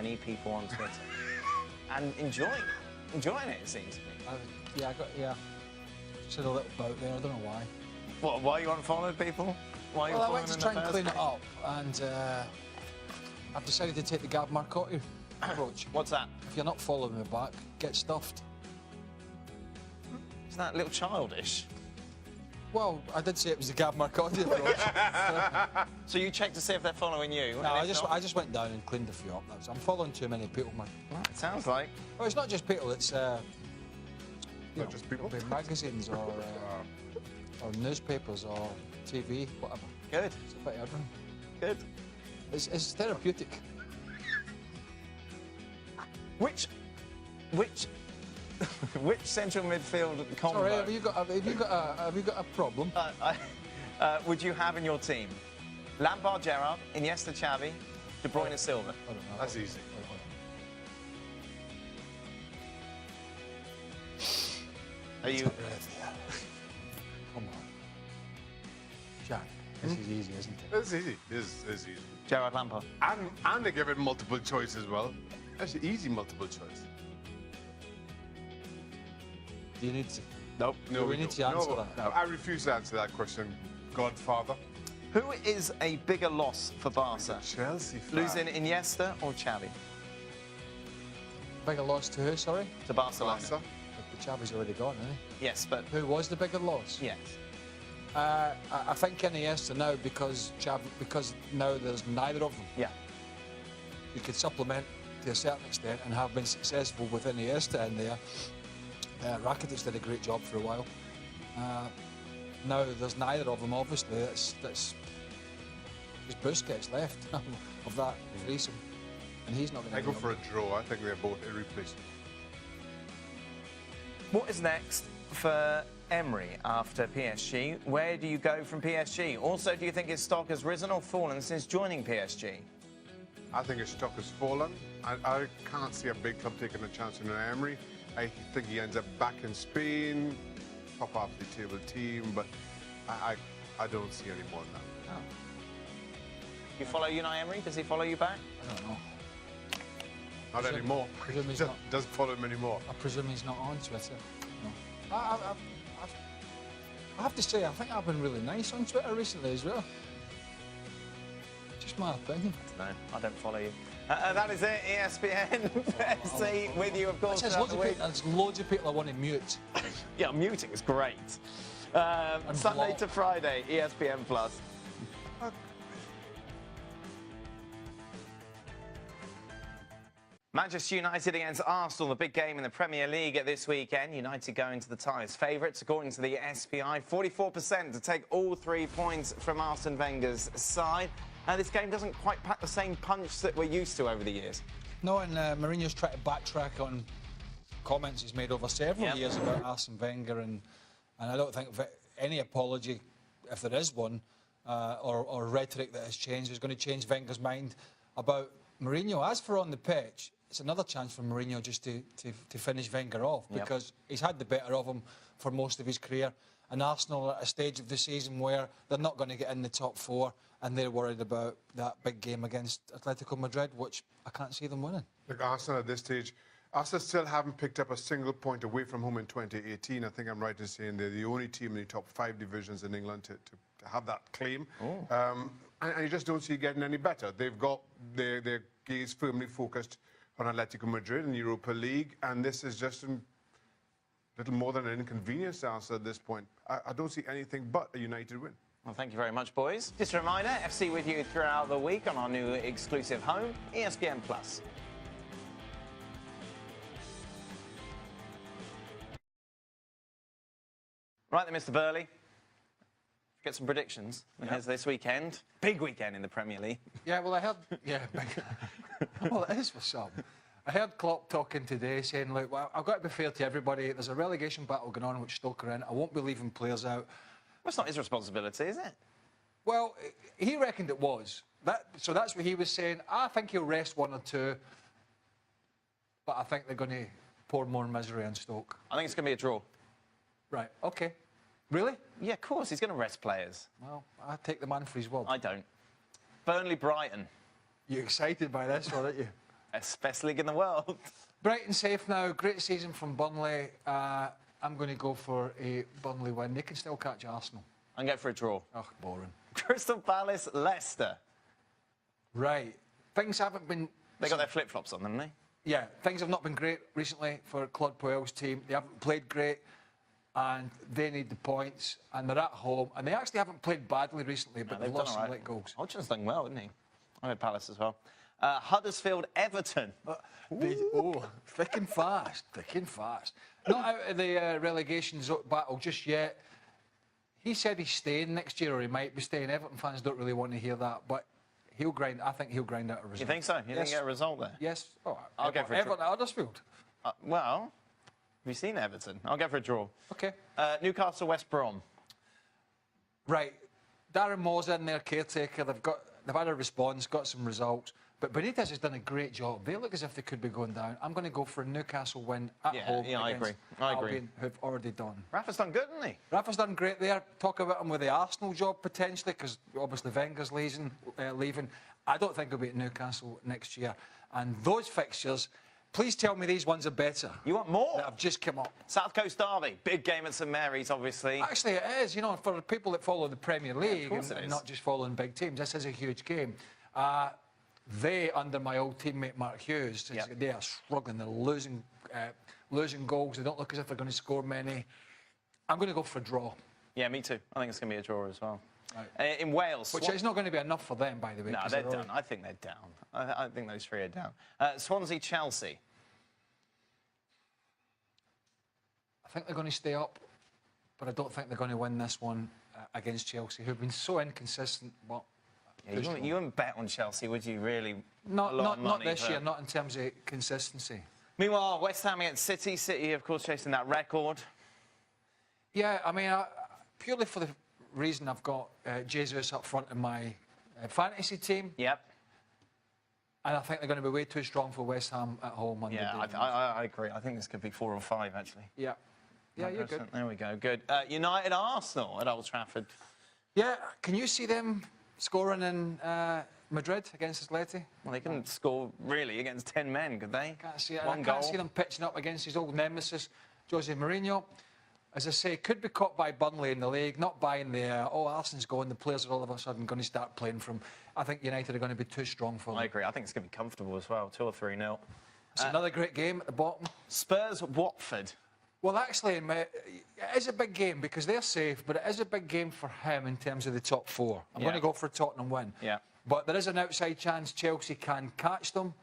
many people on Twitter. And enjoying it seems to me. Yeah. Said a little bout there, I don't know why. What, why you unfollowed people? Why you Well, I following went to in try the and first clean it place? up, and I've decided to take the Gav Marcotti approach. What's that? If you're not following me back, get stuffed. Isn't that a little childish? Well, I did say it was the Gav Marcotti approach. So you checked to see if they're following you? No, and if I just went down and cleaned a few up. I'm following too many people, man. not, it sounds like. Well, it's not just people, it's Not just people? it'll be magazines or newspapers or TV, whatever. Good, It's a bit of everything. good. It's therapeutic. Which central midfield combo Sorry, have you got a problem? would you have in your team? Lampard, Gerrard, Iniesta, Xavi, De Bruyne, Silva. I don't know. That's easy. Are you? Come on. Jack, this is easy, isn't it? It's easy. It's easy. Gerrard, Lampard. And they give it multiple choice as well. That's easy multiple choice. Do you need to? Nope. No, we need to answer that. No, I refuse to answer that question. Godfather. Who is a bigger loss for Barca? Chelsea fan. Losing Iniesta or Xavi? Bigger loss to who, sorry? To Barcelona. Barca. But Xavi's already gone, isn't Yes, but he? Who was the bigger loss? yes. I think Iniesta now because now there's neither of them. Yeah. You could supplement to a certain extent and have been successful with Iniesta in there. Rakitic did a great job for a while. Now there's neither of them, obviously. That's just Busquets left of that threesome, and he's not going to. I go for a draw. I think they're both irreplaceable. What is next for Emery after PSG? Where do you go from PSG? Also, do you think his stock has risen or fallen since joining PSG? I think his stock has fallen. I can't see a big club taking a chance on Emery. I think he ends up back in Spain, top half the table team, but I don't see any more than that. Oh. You follow Unai Emery? Does he follow you back? I don't know. Not anymore. presume he's Just not. doesn't follow him anymore. I presume he's not on Twitter. No. I have to say, I think I've been really nice on Twitter recently as well. Just my opinion. No, I don't follow you. That is it, ESPN FC with you, of course. There's loads of people I want to mute. Yeah, muting is great. Sunday block. to Friday, ESPN Plus. Manchester United against Arsenal, the big game in the Premier League this weekend. United going to the tie as favourites, according to the SPI. 44% to take all 3 points from Arsene Wenger's side. This game doesn't quite pack the same punch that we're used to over the years. No, and Mourinho's trying to backtrack on comments he's made over several years about Arsene Wenger, and I don't think any apology, if there is one, or rhetoric that has changed, is going to change Wenger's mind about Mourinho. As for on the pitch, it's another chance for Mourinho just to finish Wenger off, because he's had the better of him for most of his career. And Arsenal are at a stage of the season where they're not going to get in the top 4, and they're worried about that big game against Atletico Madrid, which I can't see them winning. Look, Arsenal at this stage, Arsenal still haven't picked up a single point away from home in 2018. I think I'm right in saying they're the only team in the top 5 divisions in England to have that claim. And you just don't see it getting any better. They've got their gaze firmly focused on Atletico Madrid and Europa League, and this is just a little more than an inconvenience to Arsenal at this point. I don't see anything but a United win. Well, thank you very much, boys. Just a reminder, FC with you throughout the week on our new exclusive home, ESPN Plus. Right then, Mr. Burley. Get some predictions. Here's this weekend. Big weekend in the Premier League. Yeah, well, I heard... Yeah, well, it is for some. I heard Klopp talking today saying, look, well, I've got to be fair to everybody. There's a relegation battle going on which Stoke are in. I won't be leaving players out. Well, it's not his responsibility, is it? Well, he reckoned it was. So that's what he was saying. I think he'll rest 1 or 2, but I think they're going to pour more misery on Stoke. I think it's going to be a draw. Right, OK. Really? Yeah, of course. He's going to rest players. Well, I take the man for his word. I don't. Burnley-Brighton. You're excited by this, aren't you? It's best league in the world. Brighton safe now. Great season from Burnley. I'm going to go for a Burnley win. They can still catch Arsenal. I'm going for a draw. Oh, boring. Crystal Palace, Leicester. Right. Things haven't been... They got their flip-flops on them, haven't Yeah, things have not been great recently for Claude Puel's team. They haven't played great, and they need the points, and they're at home. And they actually haven't played badly recently, but they've lost some late goals. Hodgson's done well, didn't he? I had Palace as well. Huddersfield, Everton. Thick and fast, thick and fast. Not out of the relegation battle just yet. He said he's staying next year, or he might be staying. Everton fans don't really want to hear that, but he'll grind. I think he'll grind out a result. You think so? You think get a result there? Yes. Oh, I'll go for Everton at Huddersfield. Well, have you seen Everton? I'll go for a draw. Okay. Newcastle, West Brom. Right. Darren Moore's in there, caretaker. They've had a response, got some results. But Benitez has done a great job. They look as if they could be going down. I'm going to go for a Newcastle win at home. Yeah, I agree. Albion, who've already done. Rafa's done good, hasn't he? Rafa's done great there. Talk about him with the Arsenal job potentially, because obviously Wenger's leaving. I don't think he'll be at Newcastle next year. And those fixtures, please tell me these ones are better. You want more? That have just come up. South Coast Derby, big game at St Mary's, obviously. Actually, it is. You know, for people that follow the Premier League and not just following big teams, this is a huge game. They, under my old teammate Mark Hughes, they are struggling. They're losing goals. They don't look as if they're going to score many. I'm going to go for a draw. Yeah, me too. I think it's going to be a draw as well. Right. In Wales... Which is not going to be enough for them, by the way. No, they're done. I think they're down. I think those three are down. Swansea, Chelsea. I think they're going to stay up, but I don't think they're going to win this one against Chelsea, who've been so inconsistent. But yeah, you wouldn't bet on Chelsea, would you, really? Not this year, not in terms of consistency. Meanwhile, West Ham against City. City, of course, chasing that record. Yeah, I mean, purely for the reason I've got Jesus up front in my fantasy team. Yep. And I think they're going to be way too strong for West Ham at home. I agree. I think this could be 4 or 5, actually. Yeah. Yeah, you're good. There we go. Good. United, Arsenal at Old Trafford. Yeah, can you see them scoring in Madrid against Atleti? Well, they couldn't score, really, against 10 men, could they? Can't see it. One I goal. can't see them pitching up against his old nemesis, Jose Mourinho. As I say, could be caught by Burnley in the league, not buying the, Arsenal's going, the players are all of a sudden going to start playing from. I think United are going to be too strong for them. I agree. I think it's going to be comfortable as well, 2 or 3-0. It's another great game at the bottom. Spurs, Watford. Well, actually, it is a big game because they're safe, but it is a big game for him in terms of the top 4. I'm going to go for a Tottenham win. Yeah. But there is an outside chance Chelsea can catch them.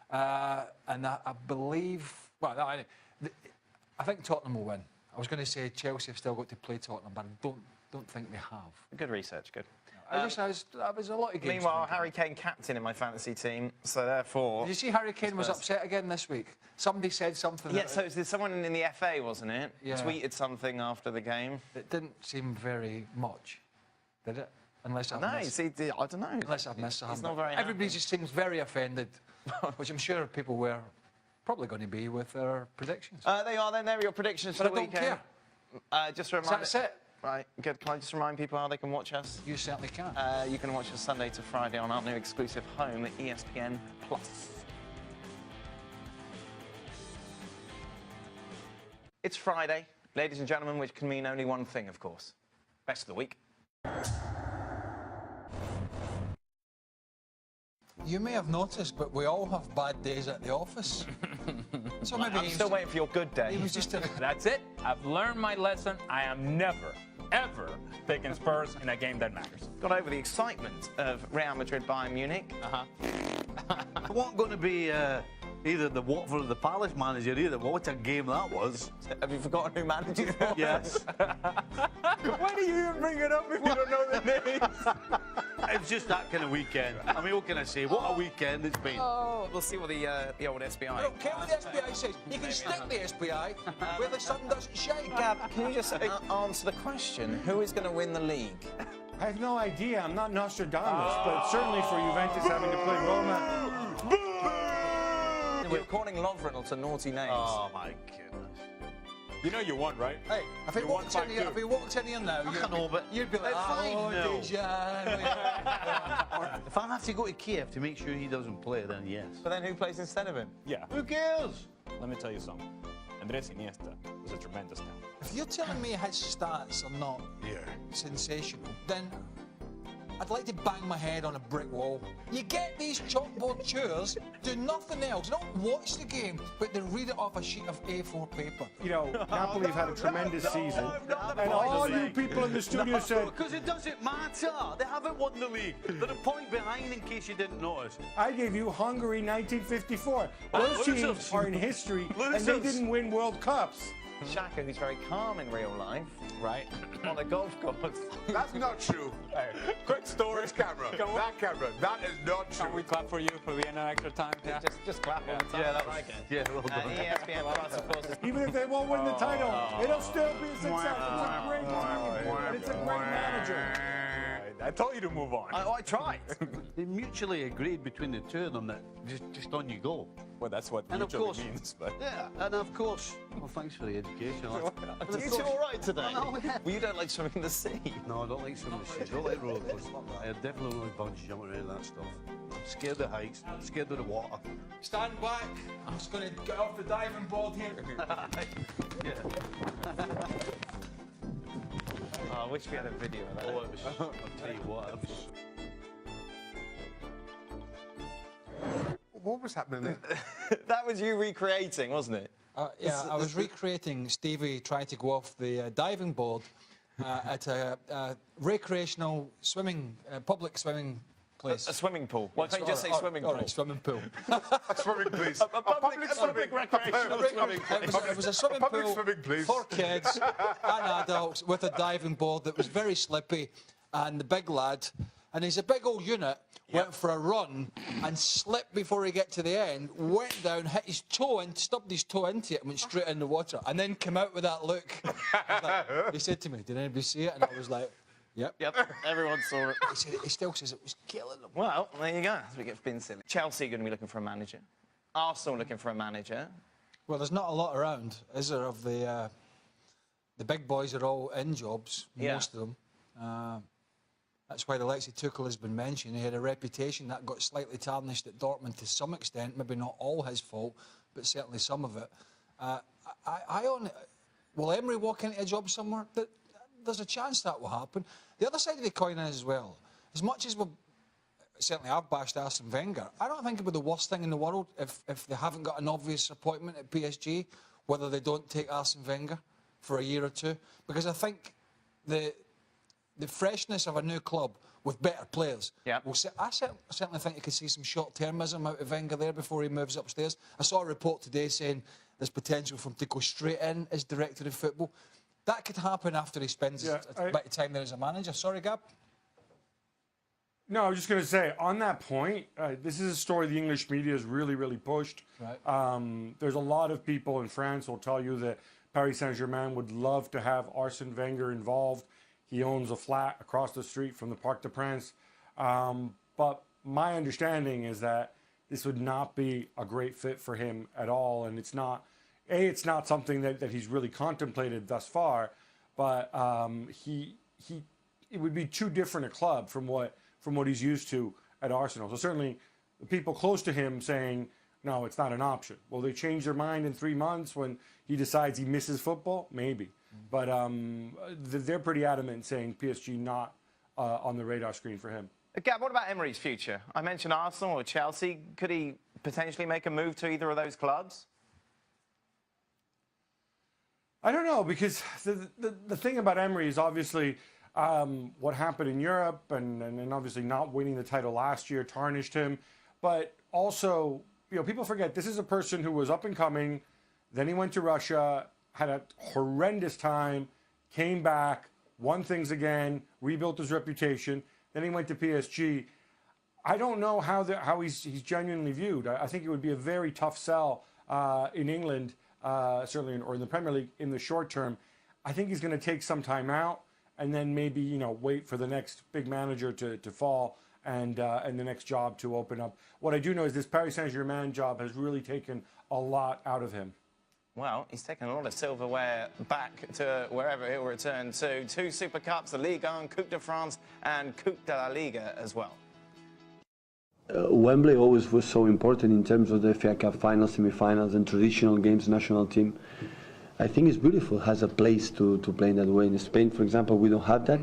And I believe... Well, I think Tottenham will win. I was going to say Chelsea have still got to play Tottenham, but I don't think they have. Good research, good. I was a lot of games. Meanwhile, Harry Kane captain in my fantasy team, so therefore... Did you see Harry Kane was upset again this week? Somebody said something... Yeah, so there's someone in the FA, wasn't it? Yeah. Tweeted something after the game. It didn't seem very much, did it? Unless I've missed... I don't know. Unless I've missed something. He's not very Everybody just seems very offended, which I'm sure people were probably going to be with their predictions. They are, then. There are your predictions for the weekend. But I don't care. Just a reminder... That's it. Right, good. Can I just remind people how they can watch us? You certainly can. You can watch us Sunday to Friday on our new exclusive home, ESPN+. It's Friday, ladies and gentlemen, which can mean only one thing, of course. Best of the week. You may have noticed, but we all have bad days at the office. So maybe I'm still waiting for your good day. He was just That's it. I've learned my lesson. I am never, ever picking Spurs in a game that matters. Got over the excitement of Real Madrid Bayern Munich. It wasn't going to be either the Watford or the Palace manager either. Well, what a game that was. Have you forgotten who managed it? Yes. Why do you even bring it up if you don't know the names? It's just that kind of weekend. I mean, what can I say? What a weekend it's been. Oh, we'll see what the old SBI... I don't care what the SBI says. You can stick the SBI where the sun doesn't shine. Gab, can you just answer the question? Who is going to win the league? I have no idea. I'm not Nostradamus, but certainly for Juventus having to play Roma. We're calling Lovren to naughty names. Oh, my goodness. You know you won, right? Hey, if he You won walks in here, 5-2. if he walks in here now, I know, but you'd be like, it's fine, oh, no. Dejan. If I have to go to Kiev to make sure he doesn't play, then yes. But then who plays instead of him? Yeah. Who cares? Let me tell you something. Andres Iniesta was a tremendous talent. If you're telling me his stats are not sensational, then I'd like to bang my head on a brick wall. You get these chalkboard chairs, do nothing else, don't watch the game, but they read it off a sheet of A4 paper. You know, Napoli have had a tremendous season. And all you people in the studio said, Because it doesn't matter. They haven't won the league. They're a point behind in case you didn't notice. I gave you Hungary 1954. Those teams Losers. are in history, and they Losers. didn't win World Cups. Shaka, who's very calm in real life, Right? on the golf course. That's not true. Quick story. Which camera? Come on. That camera. That is not Can we true. clap for you for the end of extra time? Yeah. Just clap all the time. Yeah, I that like it. Yeah, well done. ESPN Plus, of course, is Even if they won't win the title, it'll still be a success. It's a great team, and it's a great manager. I told you to move on. I tried. They mutually agreed between the two of them that just on you go. Well, that's what And of mutually course, means. But yeah, and of course, well, thanks for the education. Are you two all right today? No, yeah. Well, you don't like swimming in the sea. No, I don't like swimming in the sea. I don't like roller coasters. I definitely don't like bungee jumping or any of that stuff. I'm scared of heights. I'm scared of the water. Stand back. I'm just going to get off the diving board here. Oh, I wish we had a video of that. Oh, it was, I'll tell you what, it was... What was happening there? That was you recreating, wasn't it? Yeah, I was recreating Stevie trying to go off the diving board at a recreational swimming, public swimming place. A swimming pool. Why don't you just say swimming All pool? right, swimming pool. A swimming, please. A public recreational swimming pool. It was a swimming public pool swimming, please. for kids and adults with a diving board that was very slippy, and the big lad, and he's a big old unit, went for a run and slipped before he get to the end, went down, hit his toe and stubbed his toe into it and went straight in the water, and then came out with that look. He said to me, "Did anybody see it?" And I was like, "Yep." Yep, everyone saw it. He still says it was killing him. Well, there you go. That's what gets been silly. Chelsea going to be looking for a manager. Arsenal looking for a manager. Well, there's not a lot around, is there, of the big boys are all in jobs, most of them. That's why Alexei Tuchel has been mentioned. He had a reputation that got slightly tarnished at Dortmund to some extent, maybe not all his fault, but certainly some of it. Will Emery walk into a job somewhere? There's a chance that will happen. The other side of the coin is, as well, as much as certainly I've bashed Arsene Wenger, I don't think it would be the worst thing in the world if they haven't got an obvious appointment at PSG, whether they don't take Arsene Wenger for a year or two, because I think the freshness of a new club with better players. Yeah. I certainly think you could see some short-termism out of Wenger there before he moves upstairs. I saw a report today saying there's potential for him to go straight in as director of football. That could happen after he spends a bit of time there as a manager. Sorry, Gab? No, I was just going to say, on that point, this is a story the English media has really, really pushed. Right. There's a lot of people in France who will tell you that Paris Saint-Germain would love to have Arsene Wenger involved. He owns a flat across the street from the Parc des Princes. But my understanding is that this would not be a great fit for him at all. And it's not something that he's really contemplated thus far, but it would be too different a club from what he's used to at Arsenal. So certainly the people close to him saying, no, it's not an option. Will they change their mind in 3 months when he decides he misses football? Maybe. But they're pretty adamant saying PSG not on the radar screen for him. Gab, what about Emery's future? I mentioned Arsenal or Chelsea. Could he potentially make a move to either of those clubs? I don't know, because the thing about Emery is obviously what happened in Europe and obviously not winning the title last year tarnished him. But also, people forget this is a person who was up and coming. Then he went to Russia, had a horrendous time, came back, won things again, rebuilt his reputation. Then he went to PSG. I don't know how he's genuinely viewed. I think it would be a very tough sell in England, certainly, or in the Premier League in the short term. I think he's going to take some time out and then maybe wait for the next big manager to fall and the next job to open up. What I do know is this Paris Saint-Germain job has really taken a lot out of him. Well, he's taken a lot of silverware back to wherever he'll return to. 2 Super Cups, the Ligue 1, Coupe de France, and Coupe de la Liga as well. Wembley always was so important in terms of the FA Cup finals, semi-finals, and traditional games, national team. I think it's beautiful, has a place to play in that way. In Spain, for example, we don't have that.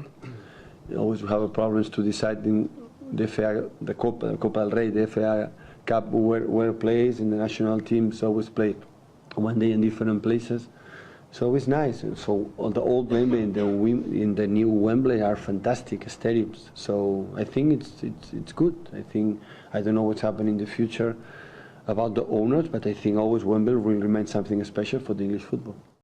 We always have problems to decide in the FA, the Copa del Rey, the FA Cup, where plays, and the national teams always play one day in different places. So it's nice. So all the old Wembley and in the new Wembley are fantastic stadiums. So I think it's good. I don't know what's happening in the future about the owners, but I think always Wembley will remain something special for the English football.